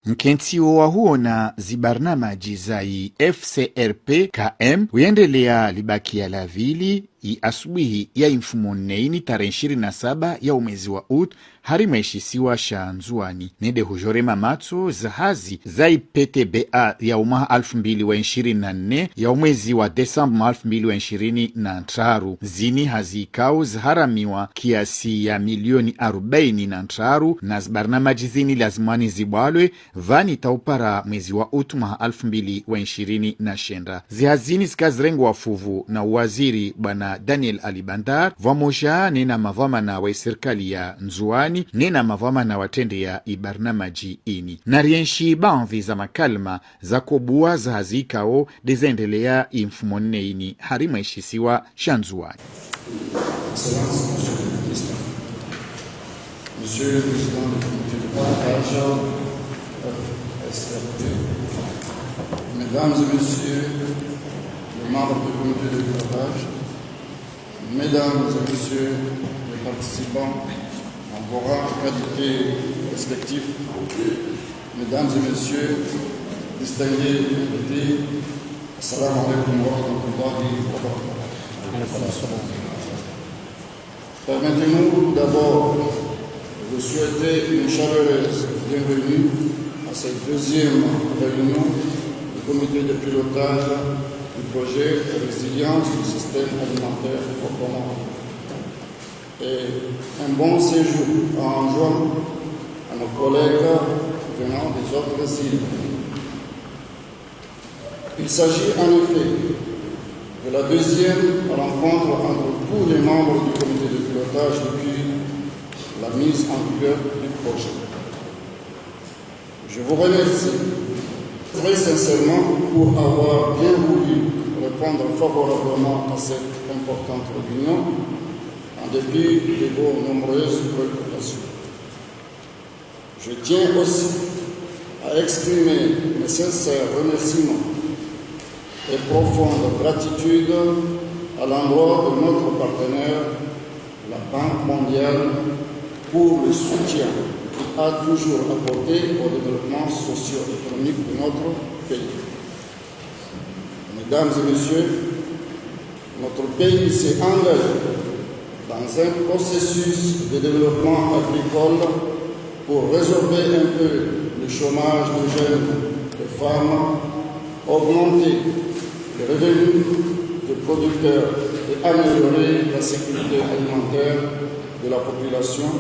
Mkentio wa huo na zibarnamaji zai FCRP KM huendelea libakia la vili asubuhi ya mfumo neini tarehe 27 ya umwezi wa ut harimeshisiwa shanzuani nede hujorema matso zahazi zai PTBA ya umaha 2024 ya umwezi wa Desemba 2023 zini hazikao zaharamiwa kiasi ya milioni 43 na zibarnamaji zini lazimani zibwalwe vani taupara mwezi wa utu maha 2029 zihazini zikazirengwa fuvu na uwaziri bwana Daniel Alibandar vamoja nena mavamana wa serikali ya nzuani nena mavamana watende ya ibarnamaji ini na rienshi banvi za makalma za kobua za hazikao dezendelea imfumonne ini harima ishisiwa shanzuani. Monsieur le Président du Comité de pilotage FCRP, Mesdames et Messieurs les membres du Comité de pilotage, Mesdames et Messieurs les participants en vos rangs et qualités respectifs, Mesdames et Messieurs, distingués invités, Assalamu alaikum wa rahmatullahi wa barakatuh. Permettez-nous d'abord de vous souhaiter une chaleureuse bienvenue à cette deuxième réunion du comité de pilotage du projet de résilience du système alimentaire au Comores. Et un bon séjour en juin à nos collègues venant des autres îles. Il s'agit en effet de la deuxième rencontre entre tous les membres du comité de pilotage depuis la mise en vigueur du projet. Je vous remercie très sincèrement pour avoir bien voulu répondre favorablement à cette importante réunion en dépit de vos nombreuses préoccupations. Je tiens aussi à exprimer mes sincères remerciements et profonde gratitude à l'endroit de notre partenaire, la Banque mondiale, pour le soutien qu'il a toujours apporté au développement socio-économique de notre pays. Mesdames et Messieurs, notre pays s'est engagé dans un processus de développement agricole pour résorber un peu le chômage des jeunes et femmes, augmenter les revenus des producteurs et améliorer la sécurité alimentaire de la population,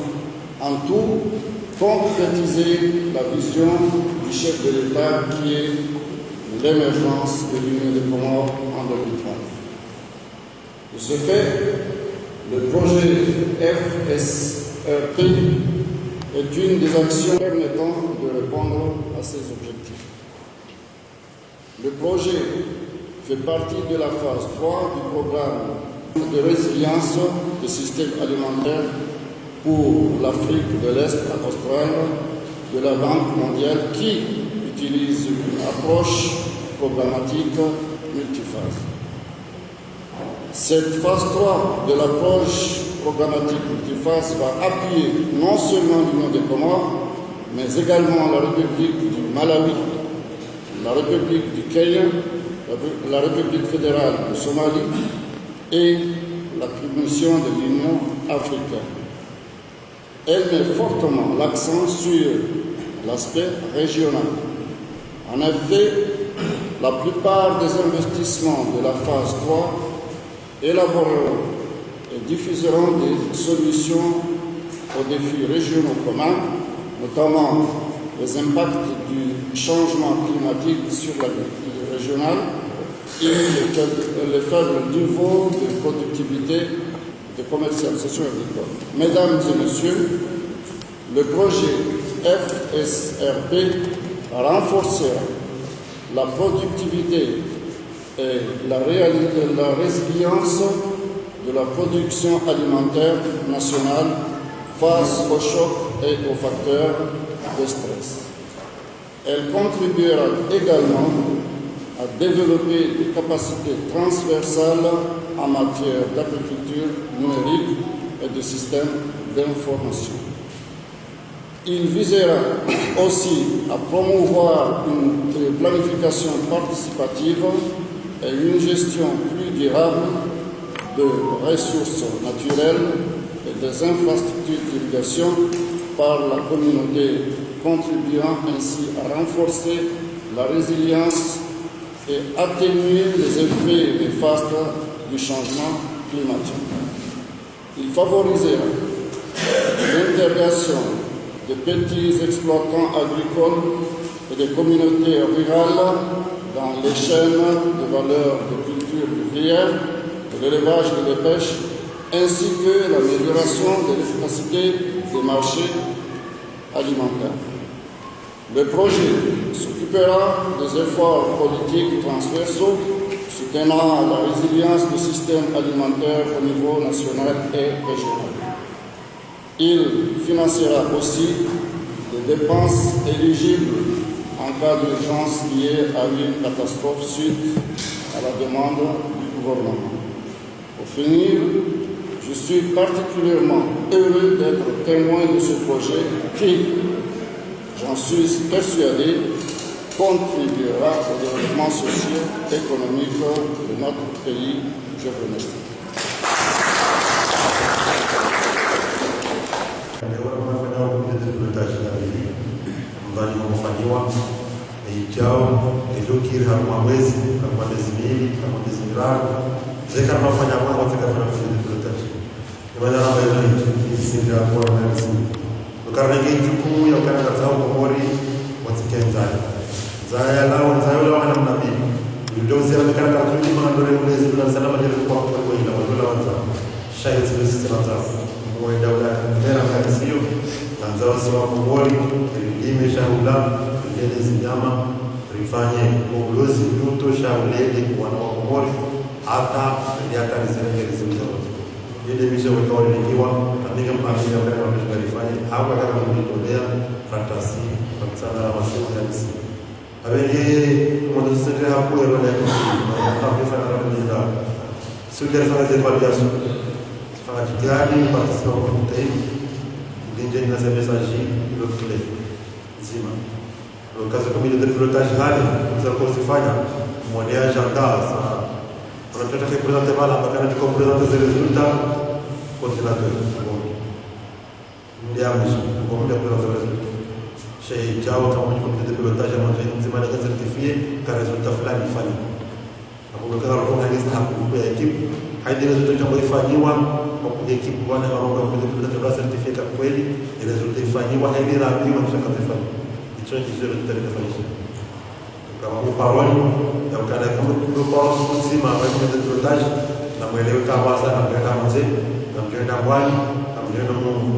en tout concrétiser la vision du chef de l'État qui est l'émergence de l'Union des Comores en 2030. De ce fait, le projet FCRP est une des actions permettant de répondre à ces objectifs. Le projet fait partie de la phase 3 du programme de résilience des systèmes alimentaires pour l'Afrique de l'Est australe de la Banque mondiale qui utilise une approche programmatique multiphase. Cette phase 3 de l'approche programmatique multiphase va appuyer non seulement l'Union des Comores, mais également la République du Malawi, la République du Kenya, la République fédérale de Somalie et la Commission de l'Union africaine. Elle met fortement l'accent sur l'aspect régional. En effet, la plupart des investissements de la phase 3 élaboreront et diffuseront des solutions aux défis régionaux communs, notamment les impacts du changement climatique sur l'agriculture régionale et le faible niveau de productivité de commercialisation agricole. Mesdames et Messieurs, le projet FCRP renforcera la productivité et la résilience de la production alimentaire nationale face aux chocs et aux facteurs de stress. Elle contribuera également à développer des capacités transversales en matière d'agriculture numérique et de systèmes d'information. Il visera aussi à promouvoir une planification participative et une gestion plus durable de ressources naturelles et des infrastructures d'irrigation par la communauté, contribuant ainsi à renforcer la résilience et atténuer les effets néfastes du changement climatique. Il favorisera l'intégration de petits exploitants agricoles et des communautés rurales dans les chaînes de valeur de culture vivrière, de l'élevage et de la pêche, ainsi que l'amélioration de l'efficacité des marchés alimentaires. Le projet s'occupera des efforts politiques transversaux soutenant la résilience du système alimentaire au niveau national et régional. Il financera aussi des dépenses éligibles en cas d'urgence liée à une catastrophe suite à la demande du gouvernement. Pour finir, je suis particulièrement heureux d'être témoin de ce projet qui, j'en suis persuadé, contribuera au développement socio-économique de notre pays. Je vous remercie. Mradi umefanyiwa ijao iliyokiri kama mwezi miwili kama miezi mitatu zeka tunafanya mambo tukafanya kujiprotection imana namba hiyo isinga kwa mwezi ukarna jukumu ya kana zao komori watikenza zaya lao wana mnabii ndio zile kana tatuni mandore mwezi na salama ile kwa ila wala wanza shahidi sisi sana mwenda wala kamera kanisiyo na zao sawa komori imeshaula ile zinyama rifanye uongozi mtu shauleni wana wa Komori hata miaka zilizo ile misha wekao nikiwa katika mpangilio wa kama rifanye hapo kama mlitolea fantasy kwa sana wasio ya msi abenge mwanzo hapo ile ya kama kufanya kama ndio sio ndio fanya evaluation fanya jitihada participer kwa mtei ndio ndio message ile clé zima. Kazi kamili ya pilotage hali za kufanya mwenye agenda sa tunataka kupresente mala bakana tuko presente zile resultat continuateur ndio mwisho kwa muda presente resultat shay jao kama ni komite de pilotage mwenye nzima na certifié ka resultat fulani fani hapo kwa kwa kanisa hapo kwa equipe haidi resultat kama ifanywa kwa equipe wana warongo komite de pilotage certifié kwa kweli resultat ifanywa haidi rabiwa mshaka hicho ndicho tutakachofanya kama uparoni na ukana kama uparoni mzima wa pilotage na mwelewe kama sana kama mzee na mjenda bwani na mjenda Mungu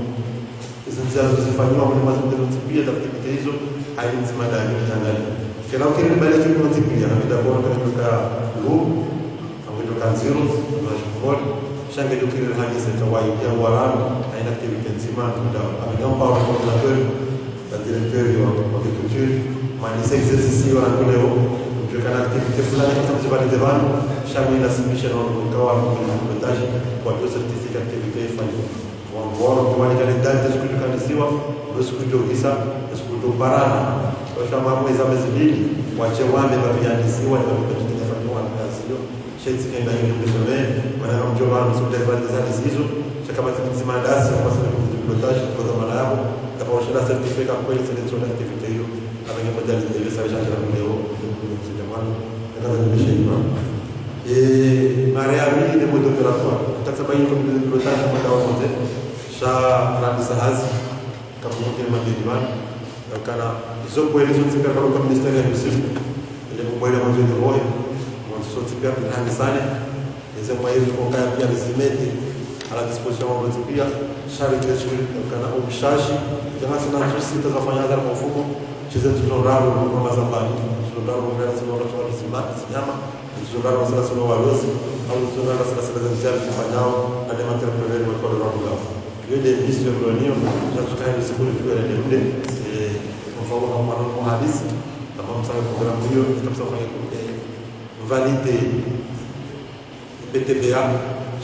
hizo ndizo zifanywa kwa mazingira pia za kipindi hizo haidi nzima ndani Tanzania kila ukiri mbele kitu pia na bila kuona kutoka lu au kutoka zero na shukuru shanga tukiri hadithi kawaida ya warabu haina activity nzima ndio amegamba kwa directeur wa agriculture manisa exercice wa leo tukana activité fulani kama zibali devant chaque inasimisha na ukawa pilotage kwa hiyo certificate activité ifanye wao kwa ni kalendari siku tukanisiwa siku tokisa siku toparana kwa sababu mambo za mezibili wache wame babianisiwa na kufanywa kazi hiyo sheti kenda hiyo msome maana mjomba msudevani za hizo kama tunasema dasi kwa sababu pilotage kwa zamana yao kwa shida certificat kwa ile selection activité hiyo avec modalité de ça change la vidéo c'est demande quand on fait ça et marea mili de mode opératoire tasaba hiyo comme le pilotage kwa dawa moja sha radi sahazi kama mmoja wa madiwan kana hizo kwa ile zote kwa ministeri ya usafi ile kwa ile mmoja wa roho mwanzo sote pia tunahani sana hizo kwa hiyo kwa kaya pia lisimete à la disposition de l'État, chaque étude kana umshashi jamaa sana sisi tutafanya kwa mfumo chiza tunararo kwa mazambani tunararo kwa sisi wa watu wa simama tunararo kwa sisi wa walozi au tunararo kwa sisi wa vijana kufanyao na dema entrepreneur wa kwa raro hiyo ndio mission ya leo na tukae siku hiyo ile ndio mfano kama mhandisi kama msanga programu hiyo tutakufanya valider PTBA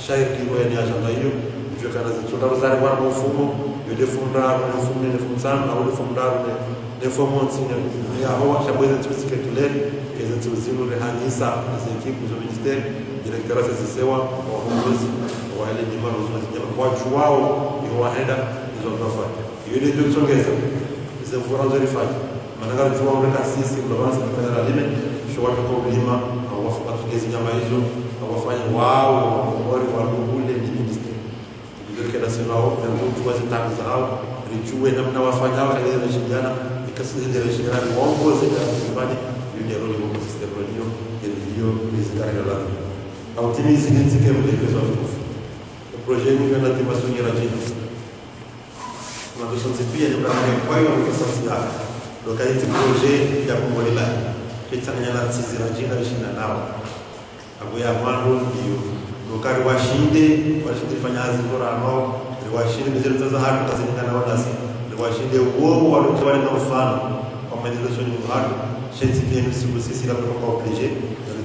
shairi kwa ni agenda hiyo ndio kana tunararo kwa mfumo eu defundar o fundo de função ao defundar de formação e a rua chamada de secretário que é o zilo de Hanisa as equipes do ministério diretora de sewa ou o ele de manos mas pode João e o ainda os outros e ele de tudo isso isso foi a verificar mas agora João de Cassisi o balanço da federal limite show de problema a wafa fazia mais a wafa uau agora o aluno de ministério que nacional é muito mais internacional rijuwe namna wafanya wale wanashindana ikasije wanashindana uongozi na kufanya yule roli wa system radio ndio izikara au timizi nzi kama ile kwa o projet ni na timação ya rajin na dosanzi pia ni kwa kwa hiyo kwa sasa lokalizi projet ya kumwela kitanya na sisi rajin na shinda nao abuya mwanzo ndio lokari washinde fanya kazi bora nao washinde mzee za hatu tazindana wadasi washinde uo walikuwa na mfano kwa maendeleo ni muhimu sisi pia sisi la kwa obligé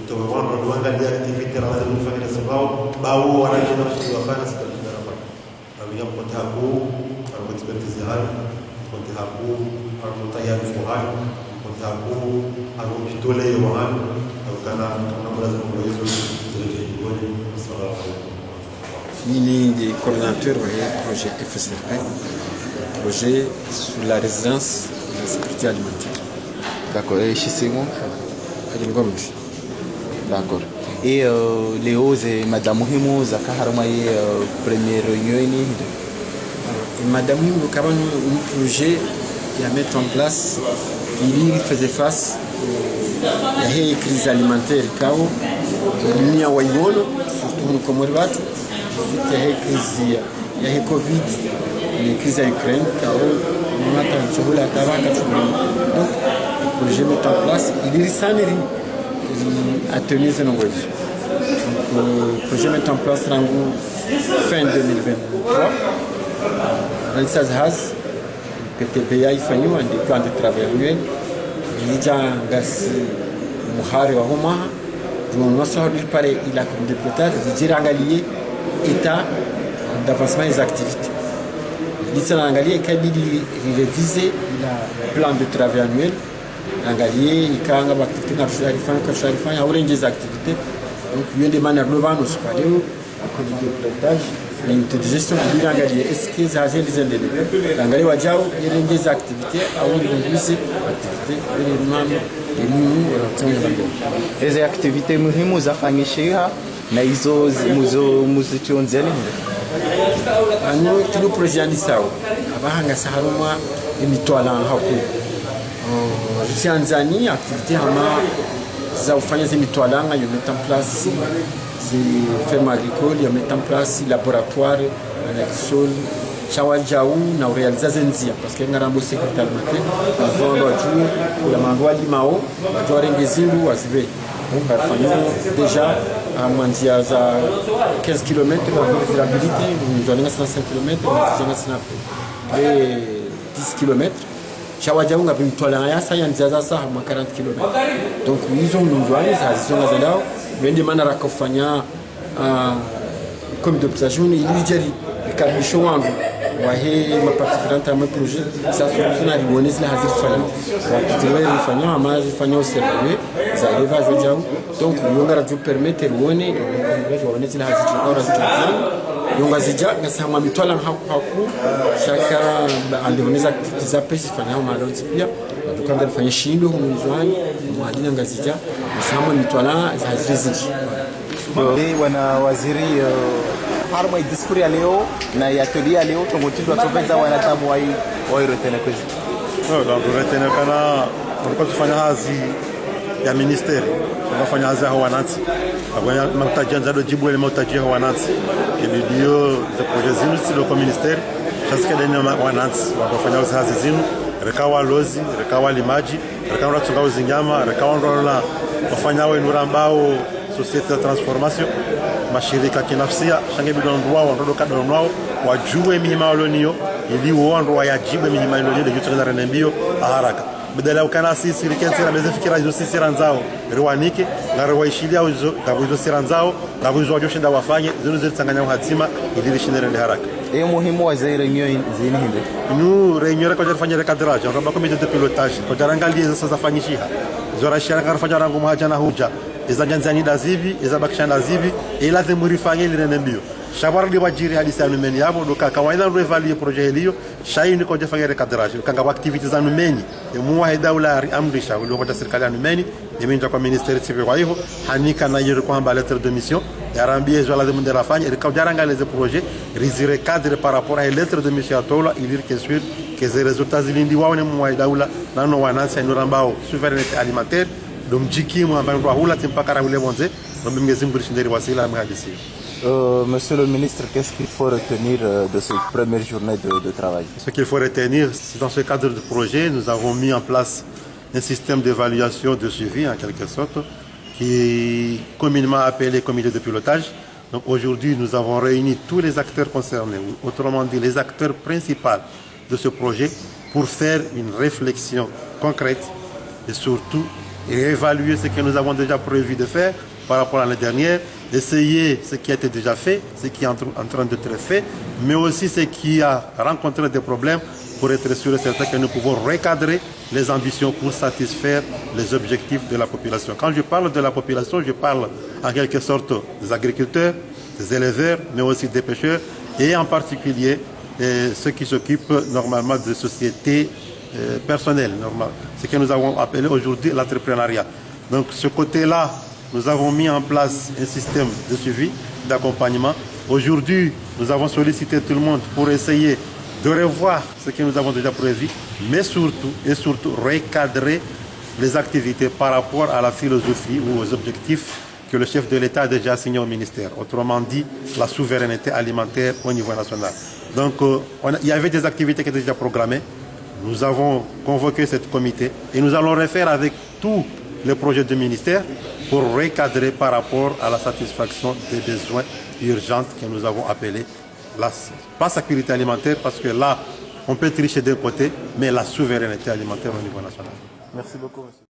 de voir le angalia activité la lazima kufanya sababu bao wanajina wafanya sitaji hapa na mkonta hapo kwa expertise hali mkonta hapo kwa tayari fuhali mkonta hapo au kitole yohan au kana lazima kuweza kujioni sallallahu Nini des coordinateurs du projet FSRP, projet sur la résidence et la sécurité alimentaire. D'accord. Et chez Sengon? D'accord. Et Léo et Madame Muhimu Zakaharamaye première réunion. Madame Muhimu a un projet qui a mis en place, il faisait face à la crise alimentaire, l'Union Waïbolo, surtout nous comme Orbato. Suite à la crise, il y a la Covid, la crise en Ukraine, on a donc le projet met en place, il est à tenir ce nombre. Le projet met en place fin 2023. Rensaz Haz, PTBA, il fait un plan de travail annuel. Il y a un gas Mouhari wa Homa. Il a comme député de dire état d'avancement des activités. L'Islande est révisé le plan de travail annuel. L'Angalie est quand même activité il y a des activités. Donc, il y a des manières globales, nous parlons, comité de pilotage, l'unité de gestion de l'Angalie. Est-ce que ça a été les indélés? L'Angalie il y a des activités, Hizi activity muhimu za fanyishiha na hizo muzionzeni ano kilo projet ni sawa abahanga saharuma imitwala hapo Tanzania activité hama za ufanya zimitwala nga yo mettre en place ces fermes agricoles yo mettre en place laboratoire na sol chawajau na realiza zenzia parce que ngarambo secrétaire matin avant le jour pour la mandwa limao to rengezingu azbe donc afanya déjà à Mandia za 15 km de durabilité nous allons à 5 km nous allons à 10 km chawajau ngapimtwala ya sayansi za saa 40 km donc hizo nundwani za zalao wende manara kufanya comme de plage ni ilijeri kabisho wangu wahe maparticipante ama projet ça solution ribones la hazir fanya wakati fanya ama fanya serve za élevage wajao donc yongara tu permettre wone waone la hazir ora yonga zija ngasema mitwala haku shaka alioneza za pesa fanya malonzi pia tukanda fanya shindo mwanzani mwadina ngazija ngasema mitwala za hazir ziji wana waziri harma diskuri ya leo na ya teoria leo tongotizwa topeza wanadamu wa irotene kwezi donc retene kana kwa kufanya kazi ya ministeri tunafanya kazi hao wananchi abanya mtajanza do jibu ile mtajia hao wananchi ndio za projet zinu silo kwa ministeri sasa kadeni wananchi wakafanya kazi zinu rekawa lozi rekawa limaji rekawa tunga zinyama rekawa ndola wafanya wao nurambao société de transformation mashirika kinafsia shange bidon wao ndo kadro wao wajue mihima walionio ili wao ndo wayajibu mihima walionio de jutana renembio haraka badala ukana sisi likenzera beze fikira hizo sisi ranzao riwanike na riwaishilia hizo sisi ranzao na hizo joshe nda wafanye zinu zilitsanganya hatima ili lishinere ndi haraka. Muhimu wa zile reunion zini hinde nous réunion ko jar fanyere cadrage on ba comité de pilotage ko jarangalie za zafanyishiha zora shara kar fanyara ngo mahajana huja izanjanzani dazibi izabakishana dazibi ila zemurifanye ile nembio shabar di wajiri hadisi anumeni yabo doka kawaida ndo evaluer projet elio shaini ko jafanyere cadrage kanga activities anumeni muwa dawla amrisha ulo kwa serikali anumeni yeminja kwa ministeri civil kwa hivyo hanika na yero kwamba lettre de mission yarambie zo la demande la fanya il kajaranga les projets risire cadre par rapport à lettre de mission tola il dire que sûr que les résultats zilindi waone muwa dawla nano wanansa nurambao souveraineté alimentaire domjiki mu ambao hula timpakara ule bonze nomemgezimburishinderi wasila mhadisi. Monsieur le ministre, qu'est-ce qu'il faut retenir de cette première journée de travail? Ce qu'il faut retenir, c'est dans ce cadre de projet, nous avons mis en place un système d'évaluation de suivi, en quelque sorte, qui est communément appelé comité de pilotage. Donc aujourd'hui, nous avons réuni tous les acteurs concernés, ou autrement dit les acteurs principaux de ce projet, pour faire une réflexion concrète et surtout évaluer ce que nous avons déjà prévu de faire par rapport à l'année dernière, essayer ce qui a été déjà fait, ce qui est en train d'être fait, mais aussi ce qui a rencontré des problèmes pour être sûr et certain que nous pouvons recadrer les ambitions pour satisfaire les objectifs de la population. Quand je parle de la population, je parle en quelque sorte des agriculteurs, des éleveurs, mais aussi des pêcheurs, et en particulier ceux qui s'occupent normalement de sociétés personnelles, ce que nous avons appelé aujourd'hui l'entrepreneuriat. Donc ce côté-là, nous avons mis en place un système de suivi, d'accompagnement. Aujourd'hui, nous avons sollicité tout le monde pour essayer de revoir ce que nous avons déjà prévu, mais surtout recadrer les activités par rapport à la philosophie ou aux objectifs que le chef de l'État a déjà assigné au ministère. Autrement dit, la souveraineté alimentaire au niveau national. Donc, il y avait des activités qui étaient déjà programmées. Nous avons convoqué ce comité et nous allons refaire avec tous les projets du ministère pour recadrer par rapport à la satisfaction des besoins urgents que nous avons appelés pas sécurité alimentaire, parce que là, on peut tricher d'un côté, mais la souveraineté alimentaire au niveau national. Merci beaucoup, monsieur.